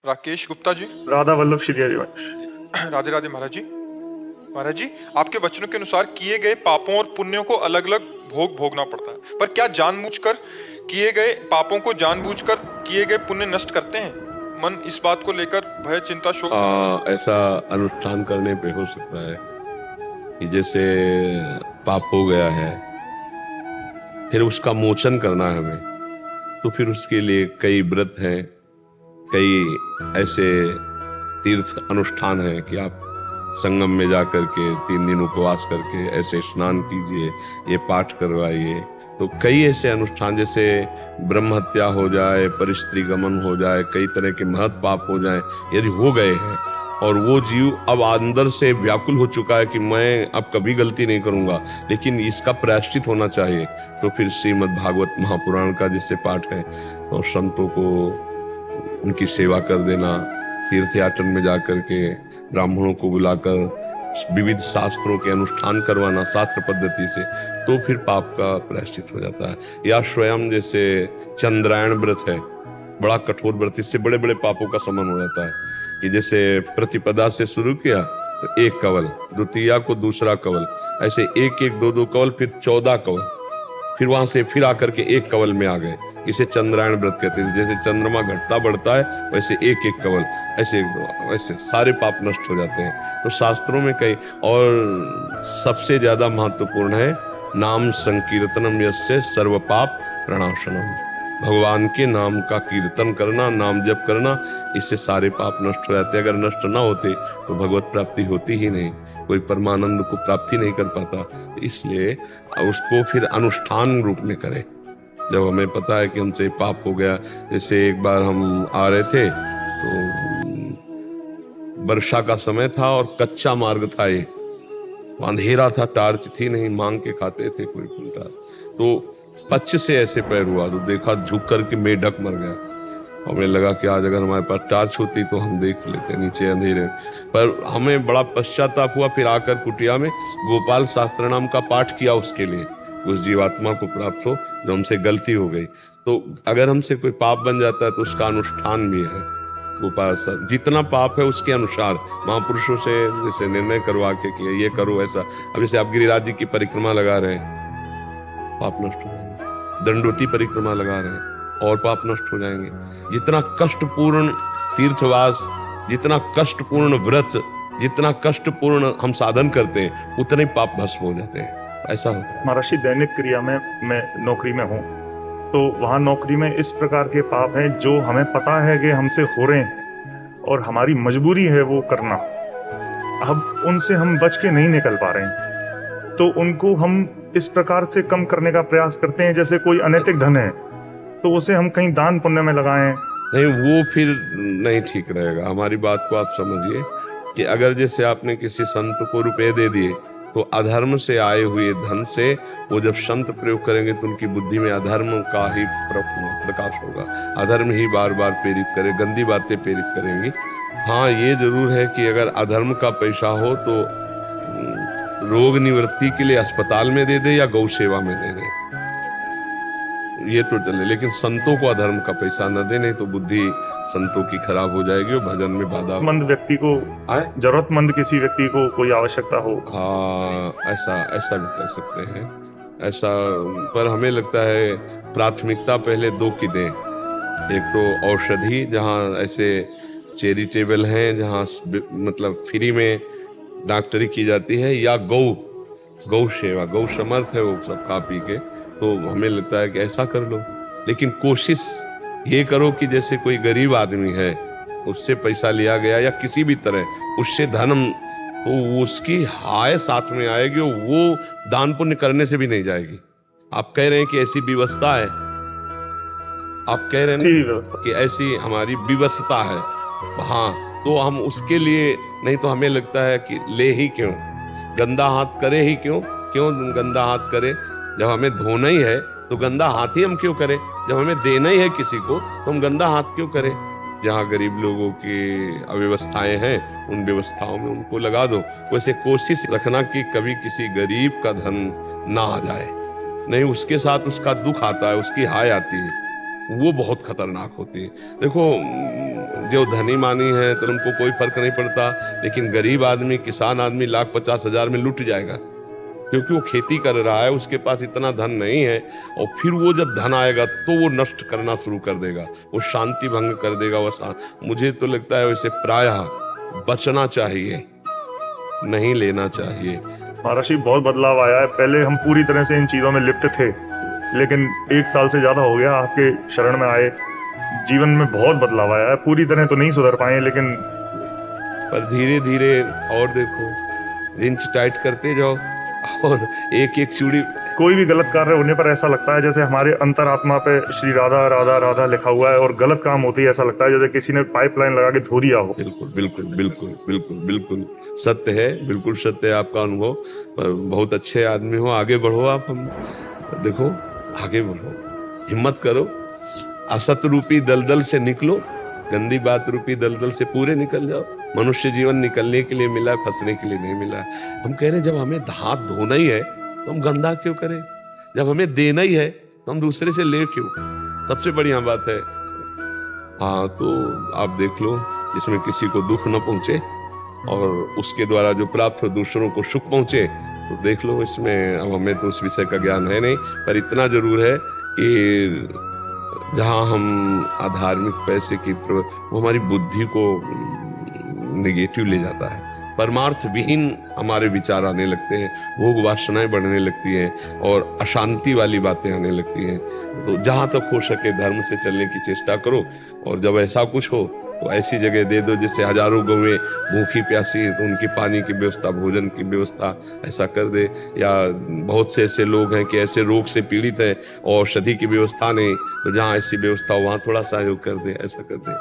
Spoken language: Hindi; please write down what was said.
राकेश गुप्ता जी। राधा वल्लभ श्री हरिवंश। राधे राधे महाराज जी। महाराज जी, आपके वचनों के अनुसार किए गए पापों और पुण्यों को अलग अलग भोग भोगना पड़ता है, पर क्या जानबूझकर किए गए पापों को जानबूझकर किए गए पुण्य नष्ट करते हैं? मन इस बात को लेकर भय, चिंता, शोक। ऐसा अनुष्ठान करने पे हो सकता है कि जैसे पाप हो गया है, फिर उसका मोचन करना है हमें, तो फिर उसके लिए कई व्रत हैं, कई ऐसे तीर्थ अनुष्ठान हैं कि आप संगम में जा करके 3 दिन उपवास करके ऐसे स्नान कीजिए, ये पाठ करवाइए। तो कई ऐसे अनुष्ठान, जैसे ब्रह्म हत्या हो जाए, परिस्त्री गमन हो जाए, कई तरह के महत् पाप हो जाए, यदि हो गए हैं और वो जीव अब अंदर से व्याकुल हो चुका है कि मैं अब कभी गलती नहीं करूंगा, लेकिन इसका प्रायश्चित होना चाहिए, तो फिर श्रीमद् भागवत महापुराण का जिससे पाठ है और संतों को उनकी सेवा कर देना, तीर्थ यात्रा में जाकर के ब्राह्मणों को बुलाकर विविध शास्त्रों के अनुष्ठान करवाना शास्त्र पद्धति से, तो फिर पाप का प्रायश्चित हो जाता है। या स्वयं जैसे चंद्रायण व्रत है, बड़ा कठोर व्रत, इससे बड़े बड़े पापों का शमन हो जाता है। कि जैसे प्रतिपदा से शुरू किया तो 1 कवल, द्वितीया को दूसरा कवल, ऐसे 1-1, 2-2 कवल, फिर 14 कवल, फिर वहां से फिर आकर के 1 कवल में आ गए। इसे चंद्रायण व्रत कहते हैं। जैसे चंद्रमा घटता बढ़ता है वैसे 1-1 कवल, ऐसे सारे पाप नष्ट हो जाते हैं। तो शास्त्रों में कई, और सबसे ज्यादा महत्वपूर्ण है नाम संकीर्तनम यस्य सर्व पाप प्रणाशनम। भगवान के नाम का कीर्तन करना, नाम जप करना, इससे सारे पाप नष्ट हो जाते। अगर नष्ट ना होते तो भगवत प्राप्ति होती ही नहीं, कोई परमानंद को प्राप्ति नहीं कर पाता। इसलिए उसको फिर अनुष्ठान रूप में करें। जब हमें पता है कि हमसे पाप हो गया, जैसे एक बार हम आ रहे थे तो वर्षा का समय था और कच्चा मार्ग था, ये अंधेरा था, टार्च थी नहीं, मांग के खाते थे कोई कुंटा, तो पच्च से ऐसे पैर हुआ तो देखा झुक करके मेढक मर गया। हमें लगा कि आज अगर हमारे पास टार्च होती तो हम देख लेते, नीचे अंधेरे, पर हमें बड़ा पश्चाताप हुआ। फिर आकर कुटिया में गोपाल शास्त्र नाम का पाठ किया उसके लिए, उस जीवात्मा को प्राप्त हो जो हमसे गलती हो गई। तो अगर हमसे कोई पाप बन जाता है तो उसका अनुष्ठान भी है गोपाल शास्त्र। जितना पाप है उसके अनुसार महापुरुषों से जैसे निर्णय करवा के कि ये करो ऐसा। अब जैसे आप गिरिराज जी की परिक्रमा लगा रहे हैं, पाप नष्ट हो जाएंगे। दंडवती परिक्रमा लगा रहे हैं और पाप नष्ट हो जाएंगे। जितना कष्टपूर्ण तीर्थवास, जितना कष्टपूर्ण व्रत, जितना कष्टपूर्ण हम साधन करते हैं, उतने पाप भस्म हो जाते हैं। ऐसा होता है। महर्षि, दैनिक क्रिया में मैं नौकरी में हूँ, तो वहाँ नौकरी में इस प्रकार के पाप हैं जो हमें पता है कि हमसे हो रहे हैं और हमारी मजबूरी है वो करना। अब उनसे हम बच के नहीं निकल पा रहे हैं, तो उनको हम इस प्रकार से कम करने का प्रयास करते हैं। जैसे कोई अनैतिक धन है तो उसे हम कहीं दान पुण्य में लगाएं। नहीं, वो फिर नहीं ठीक रहेगा। हमारी बात को आप समझिए कि अगर जैसे आपने किसी संत को रुपए दे दिए तो अधर्म से आए हुए धन से वो जब संत प्रयोग करेंगे तो उनकी बुद्धि में अधर्म का ही प्रकाश होगा, अधर्म ही बार बार प्रेरित करे, गंदी बातें प्रेरित करेंगी। हाँ, ये जरूर है कि अगर अधर्म का पैसा हो तो रोग निवृत्ति के लिए अस्पताल में दे दे या गौ सेवा में दे दे, ये तो चले, लेकिन संतों को अधर्म का पैसा न दे, नहीं तो बुद्धि संतों की खराब हो जाएगी और भजन में बाधा। मंद व्यक्ति को, जरूरतमंद किसी व्यक्ति को कोई आवश्यकता हो, हाँ, ऐसा भी कर सकते हैं ऐसा। पर हमें लगता है प्राथमिकता पहले 2 की दें। एक तो औषधि, जहाँ ऐसे चैरिटेबल हैं, जहाँ मतलब फ्री में डॉक्टरी की जाती है, या गौ सेवा, गौ समर्थ है वो सब खा पी के, तो हमें लगता है कि ऐसा कर लो। लेकिन कोशिश ये करो कि जैसे कोई गरीब आदमी है, उससे पैसा लिया गया या किसी भी तरह उससे धन, तो उसकी हाय साथ में आएगी, वो दान पुण्य करने से भी नहीं जाएगी। आप कह रहे हैं कि ऐसी व्यवस्था है, आप कह रहे हैं कि ऐसी हमारी व्यवस्था है, हाँ, तो हम उसके लिए नहीं, तो हमें लगता है कि ले ही क्यों, गंदा हाथ करे ही क्यों गंदा हाथ करे। जब हमें धोना ही है तो गंदा हाथ ही हम क्यों करें, जब हमें देना ही है किसी को तो हम गंदा हाथ क्यों करें। जहाँ गरीब लोगों की अव्यवस्थाएं हैं उन व्यवस्थाओं में उनको लगा दो। वैसे कोशिश रखना कि कभी किसी गरीब का धन ना आ जाए, नहीं उसके साथ उसका दुख आता है, उसकी हाय आती है। वो बहुत खतरनाक होती है। देखो, जो धनी मानी है तो उनको कोई फर्क नहीं पड़ता, लेकिन गरीब आदमी, किसान आदमी 1,50,000 में लुट जाएगा, क्योंकि वो खेती कर रहा है, उसके पास इतना धन नहीं है। और फिर वो जब धन आएगा तो वो नष्ट करना शुरू कर देगा, वो शांति भंग कर देगा। मुझे तो लगता है वैसे प्रायः बचना चाहिए, नहीं लेना चाहिए। महर्षि, बहुत बदलाव आया है। पहले हम पूरी तरह से इन चीजों में लिप्त थे, लेकिन 1 साल से ज्यादा हो गया आपके शरण में आए, जीवन में बहुत बदलाव आया है। पूरी तरह तो नहीं सुधर पाए, लेकिन पर धीरे धीरे, और देखो, रिंच टाइट करते जाओ और एक एक चूड़ी। कोई भी गलत कार्य होने पर ऐसा लगता है जैसे हमारे अंतरात्मा पे श्री राधा राधा राधा लिखा हुआ है, और गलत काम होती है ऐसा लगता है जैसे किसी ने पाइपलाइन लगा के धो दिया हो। बिल्कुल बिल्कुल बिल्कुल बिल्कुल बिल्कुल सत्य है, बिल्कुल सत्य है आपका अनुभव। पर बहुत अच्छे आदमी हो, आगे बढ़ो आप। हम देखो, आगे बढ़ो, हिम्मत करो, असत रूपी दलदल से निकलो, गंदी बात रूपी दलदल से पूरे निकल जाओ। मनुष्य जीवन निकलने के लिए मिला है, फंसने के लिए नहीं मिला है। हम कह रहे हैं, जब हमें हाथ धोना ही है तो हम गंदा क्यों करें? जब हमें देना ही है तो हम दूसरे से ले क्यों? सबसे बढ़िया बात है। हाँ, तो आप देख लो, जिसमें किसी को दुख न पहुंचे और उसके द्वारा जो प्राप्त हो दूसरों को सुख पहुंचे, तो देख लो इसमें। अब हमें तो उस विषय का ज्ञान है नहीं, पर इतना जरूर है कि जहाँ हम अधार्मिक पैसे की वो हमारी बुद्धि को नेगेटिव ले जाता है, परमार्थ विहीन हमारे विचार आने लगते हैं, भोग वासनाएं बढ़ने लगती हैं और अशांति वाली बातें आने लगती हैं। तो जहाँ तक हो सके धर्म से चलने की चेष्टा करो, और जब ऐसा कुछ हो तो ऐसी जगह दे दो जिससे हजारों गौएं भूखी प्यासी हैं, तो उनकी पानी की व्यवस्था, भोजन की व्यवस्था ऐसा कर दे। या बहुत से ऐसे लोग हैं कि ऐसे रोग से पीड़ित हैं, औषधि की व्यवस्था नहीं, तो जहाँ ऐसी व्यवस्था हो वहाँ थोड़ा सहयोग कर दे, ऐसा कर दे।